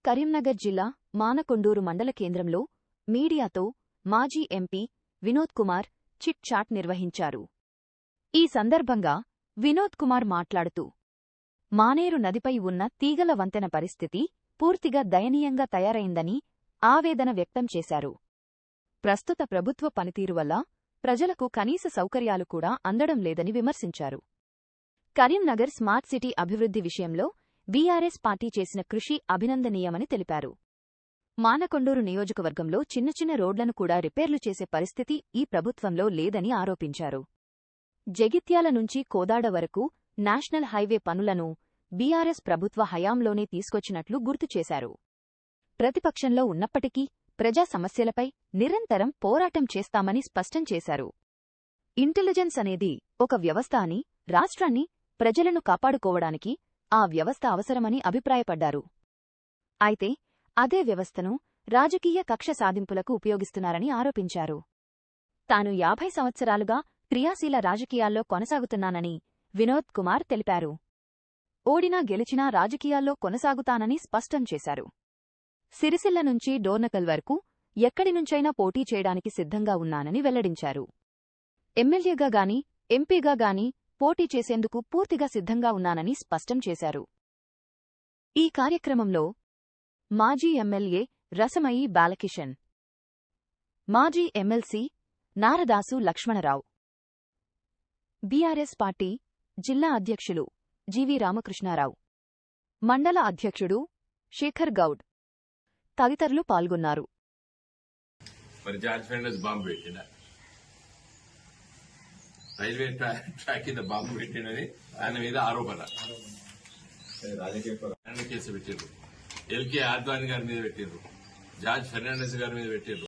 కరీంనగర్ జిల్లా మానకొండూరు మండల కేంద్రంలో మీడియాతో మాజీ MP Vinod Kumar chit chat నిర్వహించారు. ఈ సందర్భంగా వినోద్ కుమార్ మాట్లాడుతూ, మానేరు నదిపై ఉన్న తీగల వంతెన పరిస్థితి పూర్తిగా దయనీయంగా తయారైందని ఆవేదన వ్యక్తం చేశారు. ప్రస్తుత ప్రభుత్వ పనితీరు వల్ల ప్రజలకు కనీస సౌకర్యాలు కూడా అందడం లేదని విమర్శించారు. కరీంనగర్ స్మార్ట్ సిటీ అభివృద్ధి విషయంలో బీఆర్ఎస్ పార్టీ చేసిన కృషి అభినందనీయమని తెలిపారు. మానకొండూరు నియోజకవర్గంలో చిన్న చిన్న రోడ్లను కూడా రిపేర్లు చేసే పరిస్థితి ఈ ప్రభుత్వంలో లేదని ఆరోపించారు. జగిత్యాల నుంచి కోదాడ వరకు నేషనల్ హైవే పనులను బీఆర్ఎస్ ప్రభుత్వ హయాంలోనే తీసుకొచ్చినట్లు గుర్తు చేశారు. ప్రతిపక్షంలో ఉన్నప్పటికీ ప్రజా సమస్యలపై నిరంతరం పోరాటం చేస్తామని స్పష్టం చేశారు. ఇంటెలిజెన్స్ అనేది ఒక వ్యవస్థ అని, రాష్ట్రాన్ని, ప్రజలను కాపాడుకోవడానికి ఆ వ్యవస్థ అవసరమని అభిప్రాయపడ్డారు. అయితే అదే వ్యవస్థను రాజకీయ కక్ష సాధింపులకు ఉపయోగిస్తున్నారని ఆరోపించారు. తాను 50 సంవత్సరాలుగా క్రియాశీల రాజకీయాల్లో కొనసాగుతున్నానని వినోద్ కుమార్ తెలిపారు. ఓడినా గెలిచినా రాజకీయాల్లో కొనసాగుతానని స్పష్టం చేశారు. సిరిసిల్ల నుంచి డోర్నకల్ వరకు ఎక్కడినుంచైనా పోటీ చేయడానికి సిద్ధంగా ఉన్నానని వెల్లడించారు. ఎమ్మెల్యేగా గాని, ఎంపీగా గాని పోటీ చేసేందుకు పూర్తిగా సిద్ధంగా ఉన్నానని స్పష్టం చేశారు. ఈ కార్యక్రమంలో మాజీ ఎమ్మెల్యే రసమయి బాలకిషన్, మాజీ MLC Naradasu Lakshmanarao, BRS party జిల్లా అధ్యక్షులు జీవీ రామకృష్ణారావు, మండల అధ్యక్షుడు శేఖర్ గౌడ్ తదితరులు పాల్గొన్నారు. రైల్వే ట్రాక్ కింద బాంబు పెట్టినది ఆయన మీద ఆరోపణ. కేసు పెట్టిండ్రు. ఎల్కే ఆద్వాని గారి మీద పెట్టిండ్రు. జార్జ్ ఫెర్నాండెస్ గారి మీద పెట్టిండ్రు.